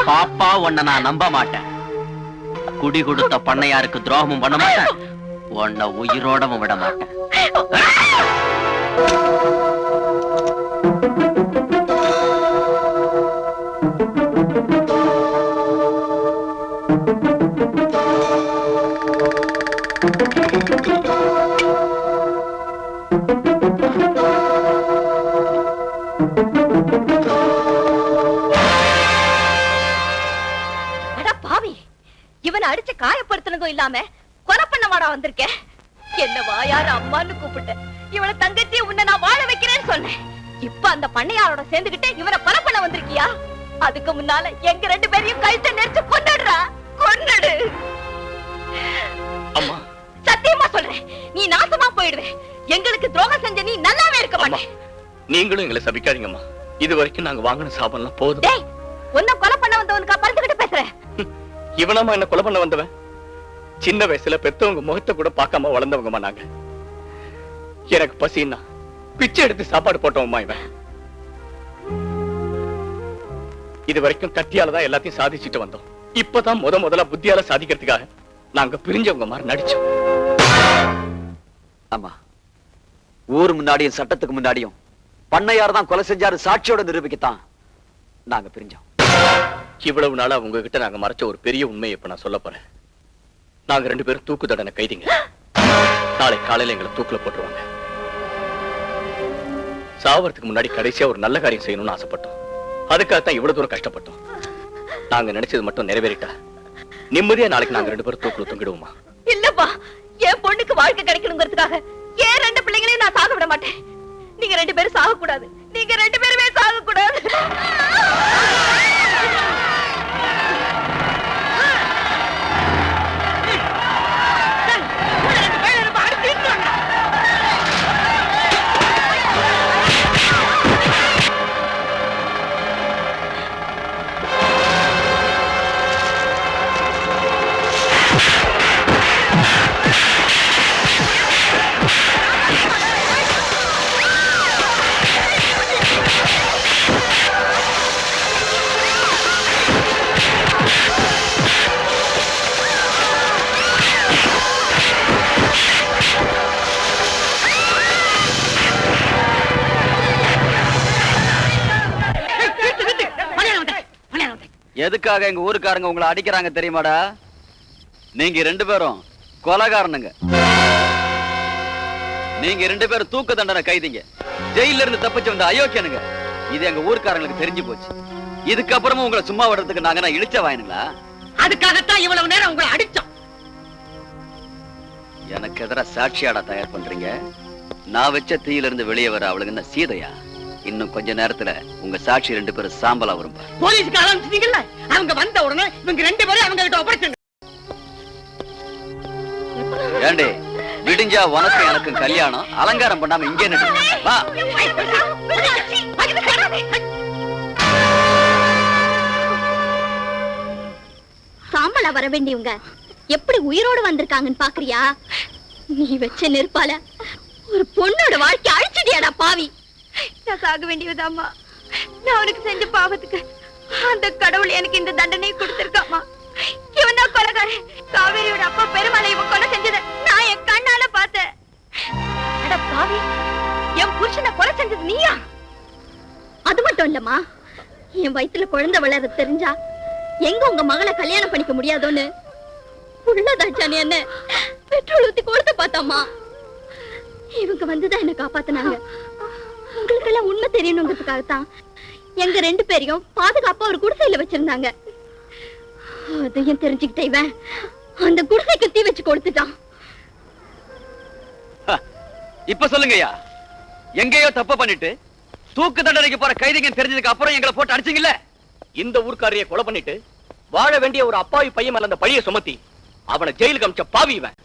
பாப்பா உன்னை நான் நம்ப மாட்டேன். குடி கொடுத்த பண்ணையாருக்கு துரோகமும் பண்ண மாட்டேன், உன்னை உயிரோடவும் விட மாட்டேன். அடிச்சு காயப்படுத்தினதும் இல்லாம கொலை பண்ண வாடா வந்திருக்கேன். என்ன வாயார அம்மான்னு கூப்பிட்டு இவளை தங்கச்சி உன்னை நான் வாழ வைக்கிறேன்னு சொன்னேன். இப்ப அந்த பண்ணையாரோட சேர்ந்துகிட்டு இவனை கொலை பண்ண வந்திருக்கியா? அதுக்கு முன்னால எங்க 2 பேரையும் கழுத்தை நெரிச்சு கொன்னுடுறா, கொன்னுடு. அம்மா சத்தியமா சொல்றேன், நீ நாசமா போயிடுவே. எங்களுக்கு துரோகம் செஞ்ச நீ நல்லாவே இருக்க மாட்டே. நீங்களும் எங்களை சபிக்காதீங்கம்மா. இது வரைக்கும் நாங்க வாங்கின சாபம்லாம் போதும். டேய், உன்னை கொலை பண்ண வந்தவனுக்கா பறந்துகிட்டு பேசுற? இவனாமா என்ன கொலை பண்ண வந்தவன்? சின்ன வயசுல பெத்தவங்க முகத்தை கூட பார்க்காம வளர்ந்தவங்கம்மா நாங்க. எனக்கு பசின்னா பிச்சை எடுத்து சாப்பாடு போட்டோம்மா இவன். இது வரைக்கும் கத்தியாலதான் எல்லாத்தையும் சாதிச்சுட்டு வந்தோம். இப்பதான் முதல்ல புத்தியால சாதிக்கிறதுக்காக நாங்க பிரிஞ்சவங்க மாதிரி நடிச்சோம். ஆமா, ஊர் முன்னாடியும் சட்டத்துக்கு முன்னாடியும் பண்ணையார் தான் கொலை செஞ்சாரு சாட்சியோட நிரூபிக்கத்தான் நாங்க பிரிஞ்சோம். இவ்வளவு நாளா உங்ககிட்ட நாங்க மறைச்ச ஒரு பெரிய உண்மையை இப்ப நான் சொல்ல போறேன். நாங்க 2 பேரும் தூக்கு தண்டனை கைதிங்க. நாளை காலையில எங்களை தூக்குல போட்டுருவாங்க. சாவறதுக்கு முன்னாடி கடைசியா ஒரு நல்ல காரியம் செய்யணும்னு ஆசைப்பட்டோம். அதுக்காகத்தான் இவ்வளவு தூரம் கஷ்டப்பட்டோம். நாங்க நினைச்சது மட்டும் நிறைவேறிட்டா நிம்மதியா நாளைக்கு நாங்க 2 பேரும் தூக்குல தொங்கிடுவோமா? இல்லப்பா, என் பொண்ணுக்கு வாழ்க்கை கிடைக்கணுங்கிறதுக்காக ஏன் 2 பிள்ளைங்களையும் நான் சாக விட மாட்டேன். நீங்க 2 பேரும் சாக கூடாது. நீங்க 2 பேருமே சாக கூடாது. எதுக்காக எங்க ஊருக்காரங்க உங்களை அடிக்கிறாங்க தெரியுமாடா? நீங்க 2 பேரும் கொலைகாரனுங்க. நீங்க 2 பேரும் தூக்கு தண்டனை கைதிங்க. ஜெயில இருந்து தப்பிச்சு வந்த அயோக்கியனுங்க. இது எங்க ஊருக்காரங்களுக்கு தெரிஞ்சு போச்சு. இதுக்கப்புறமும் உங்களை சும்மா விடுறதுக்கு நாங்க இழிச்ச வாயினுங்களா? அதுக்காகத்தான் இவ்வளவு நேரம் உங்களை அடிச்சோம். எனக்கு எதிராக சாட்சியாடா தயார் பண்றீங்க? நான் வச்ச தீயில இருந்து வெளியே வர அவளுக்கு என்ன சீதையா? இன்னும் கொஞ்ச நேரத்துல உங்க சாட்சி 2 பேரும் சாம்பலா வரும். போலீஸ்க்கு ஆரம்பிச்சிட்டீங்கல்ல, அவங்க வந்த உடனே இவங்க 2 பேரும் அவங்க கிட்ட ஒப்படைச்சுங்க. ஏண்டே, விடிஞ்சா உனக்கு எனக்கு கல்யாணம், அலங்காரம் பண்ணாம இங்கே நின்று வா. சாம்பலா வர வேண்டியவங்க எப்படி உயிரோடு வந்திருக்காங்கன்னு பாக்குறியா? நீ வச்ச நெருப்பால ஒரு பொண்ணோட வாழ்க்கை அழிச்சிட்டியாடா பாவி. நான் சாக வேண்டியதாம்மா. நான் அவனுக்கு செஞ்ச பாவத்துக்கு அந்த கடவுள் எனக்கு இந்த தண்டனை கொடுத்திருக்காமா. இவன் தான் கொலைகாரன். காவேரியோட அப்பா பெருமாளை இவன் கொலை செஞ்சத நான் என் கண்ணால பார்த்தேன். அட பாவி, என் புருஷனை கொலை செஞ்சது நீயா? அது மட்டும் இல்லம்மா, என் வயித்துல குழந்தை வளர தெரிஞ்சா எங்க உங்க மகளை கல்யாணம் பண்ணிக்க முடியாதோன்னு உள்ளதாச்சானே என்ன பெட்ரோல் ஊத்தி கொடுத்து பார்த்தாமா. இவங்க வந்துதான் என்ன காப்பாத்தினாங்க. உங்களுக்கு எல்லாம் உண்மை தெரியணுங்கிறதுக்காகத்தான் எங்க 2 பேரையும் பாதுகாப்பா ஒரு குடிசையில வச்சிருந்தாங்க. அதையும் தெரிஞ்சுக்கிட்ட இவன் அந்த குடிசைக்கு தீ வச்சு கொடுத்துட்டான். இப்ப சொல்லுங்கய்யா, எங்கேயோ தப்பு பண்ணிட்டு தூக்கு தண்டனைக்கு போற கைதிங்க தெரிஞ்சதுக்கு அப்புறம் எங்களை போட்டு அடிச்சீங்கல்ல? இந்த ஊர்க்காரியை கொலை பண்ணிட்டு வாழ வேண்டிய ஒரு அப்பாவி பையன் மேல அந்த பழிய சுமத்தி அவனை ஜெயிலுக்கு அமிச்ச பாவி இவன்.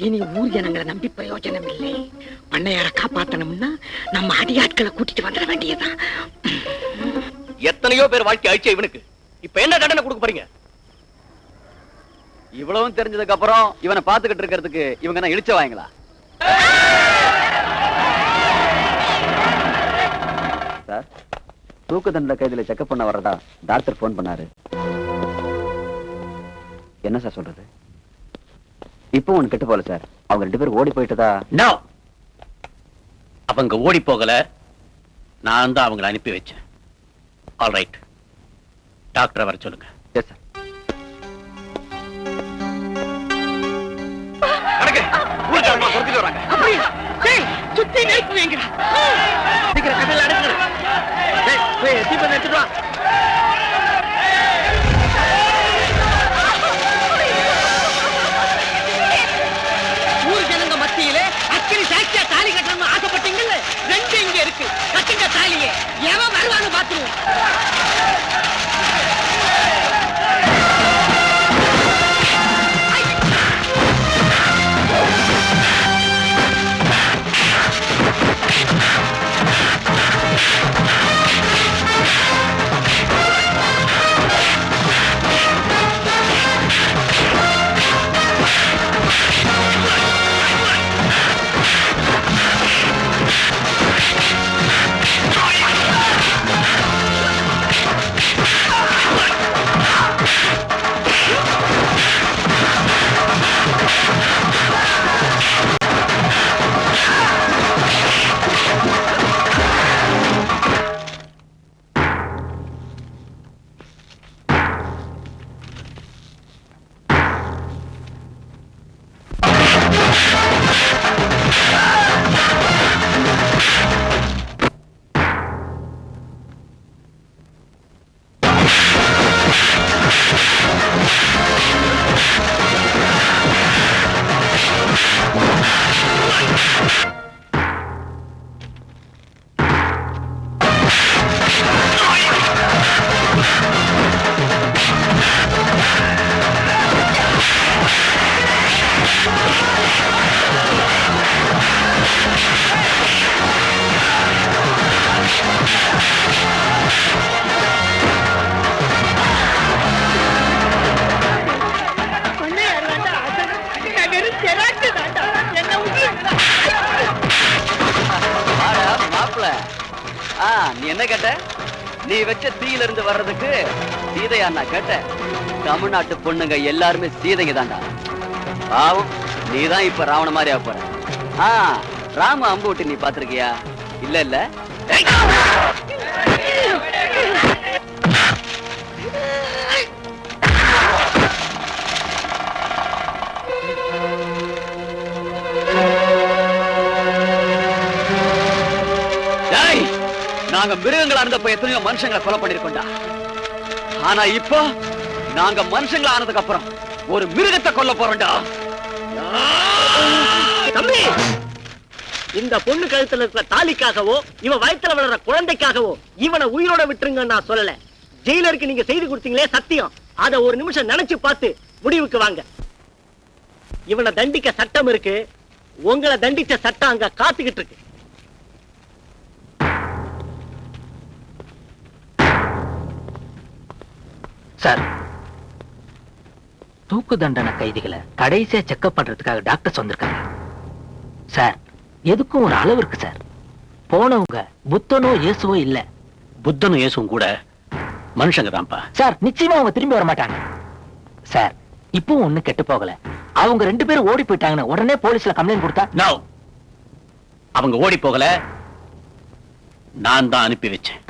இனி ஊர் ஜனங்களை நம்பி பிரயோஜனம் இல்லை. பண்ணையார காப்பாத்தணும்னா நம்ம அடியாட்களை கூட்டிட்டு வந்துட வேண்டியதான். எத்தனையோ பேர் வாழ்க்கை அழிச்ச இவனுக்கு இப்ப என்ன தண்டனை கொடுக்க போறீங்க? இவ்வளவும் தெரிஞ்சதுக்கு அப்புறம் இவனை பாத்துக்கிட்டு இருக்கிறதுக்கு இவங்க என்ன இழிச்ச வாங்களா? சார், தூக்கு தண்டனை கைதில செக்அப் பண்ண வரதா டாக்டர் போன் பண்ணாரு. என்ன சார் சொல்றது? இப்போ ஒண்ணு கெட்டு போல சார். அவங்க 2 பேரும் ஓடி போயிட்டதா? நோ, அவங்க ஓடி போகல, நான் தான் அவங்களை அனுப்பி வச்சேன். ஆல் ரைட், டாக்டரை வர சொல்லுங்க. Yes sir. சுத்தி நெருப்பு வைங்கடா. சீக்கிரம் கதையில அடக்குங்க. தீபம் எடுத்துட்டு வா. ஊர் ஜனங்க மத்தியிலே அக்கினி சாட்சியா தாலி கட்டணும்னு ஆசைப்பட்டீங்கல்ல, 2 இங்க இருக்கு. கட்டுங்க தாலியே, எவன் வருவான்னு பாத்துருவோம். நீ என்ன கேட்ட? நீ வச்ச தீயில இருந்து வர்றதுக்கு சீதையா நான் கேட்டேன். தமிழ்நாட்டு பொண்ணுங்க எல்லாருமே சீதைங்க தான்டா. பாவம், நீதான் இப்ப ராவண மாதிரி ஆக போற. ராம அம்பு விட்டு நீ பாத்திருக்கியா? இல்ல இல்ல. நாங்க மிருகங்களா இருந்தப்ப எத்தனையோ மனுஷங்களை கொலை பண்ணிருக்கோம்டா. ஆனா இப்போ நாங்க மனுஷங்களா ஆனதுக்கு அப்புறம் ஒரு மிருகத்தை கொல்ல போறோம்டா. தம்பி, இந்த பொண்ணு கழுத்துல இருக்கிற தாலிக்காகவோ இவன் வயித்துல வளர்ற குழந்தைக்காகவோ இவனை உயிரோட விட்டுருங்க நான் சொல்லல. ஜெயிலருக்கு நீங்க செய்து கொடுத்தீங்களே சத்தியம், அத ஒரு நிமிஷம் நினைச்சு பார்த்து முடிவுக்கு வாங்க. இவனை தண்டிக்க சட்டம் இருக்கு, உங்களை தண்டிச்ச சட்டம் அங்க காத்துக்கிட்டு இருக்கு. சார், தூக்கு தண்டனை கைதிகளை கடைசியா செக்அப் பண்றதுக்காக டாக்டர்ஸ் வந்திருக்காங்க. சார், எதுக்கும் ஒரு அளவு இருக்கு சார். போனவங்க புத்தனோ இயேசுவோ இல்ல. புத்தனும் இயேசுவும் கூட மனுஷங்க தான்ப்பா. சார், நிச்சயமா அவங்க திரும்பி வர மாட்டாங்க. சார், இப்பவும் ஒண்ணு கெட்டு போகல. அவங்க 2 பேரும் ஓடி போயிட்டாங்கன்னு உடனே போலீஸ்ல கம்ப்ளைண்ட் கொடுத்தா? நோ, அவங்க ஓடி போகல, நான் தான் அனுப்பி வச்சேன்.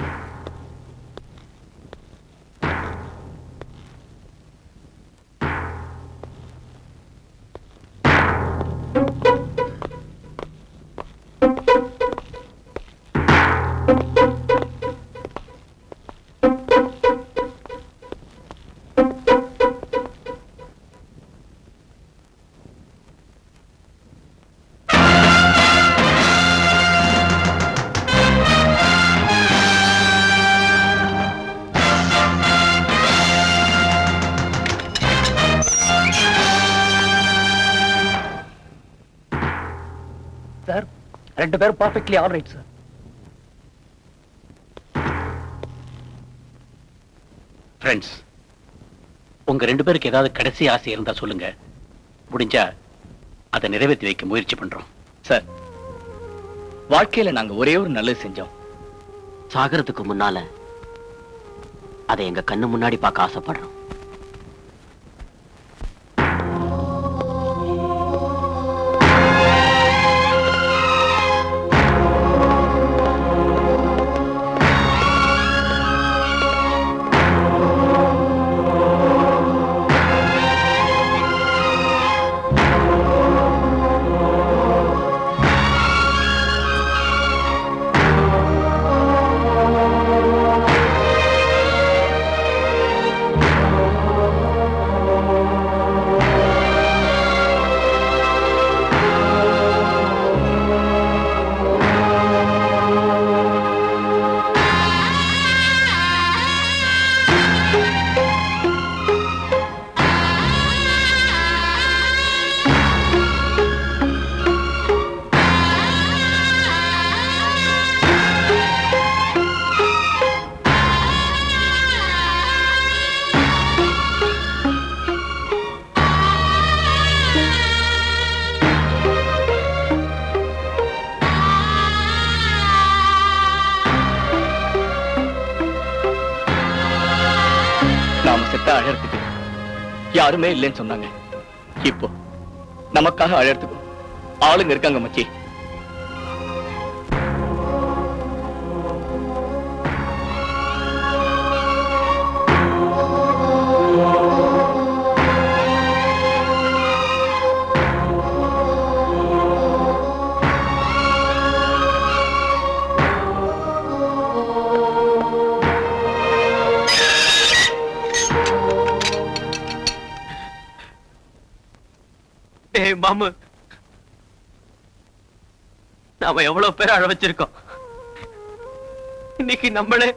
சார், 2 பேரும் perfectly all right sir. Friends, உங்க 2 பேருக்கு ஏதாவது கடைசி ஆசை இருந்தா சொல்லுங்க. முடிஞ்சா அதை நிறைவேற்றி வைக்க முயற்சி பண்றோம். சார், வாழ்க்கையில நாங்க ஒரே ஒரு நல்லது செஞ்சோம். சாகரத்துக்கு முன்னால அதை எங்க கண்ணு முன்னாடி பார்க்க ஆசைப்படுறோம். நாம செத்த அழறதுக்கு யாருமே இல்லைன்னு சொன்னாங்க. இப்போ நமக்காக அழறதுக்கும் ஆளுங்க இருக்காங்க மச்சி. மாமு, நாம எவ்வளவு பேர் அழ வச்சிருக்கோம். இன்னைக்கு நம்மளே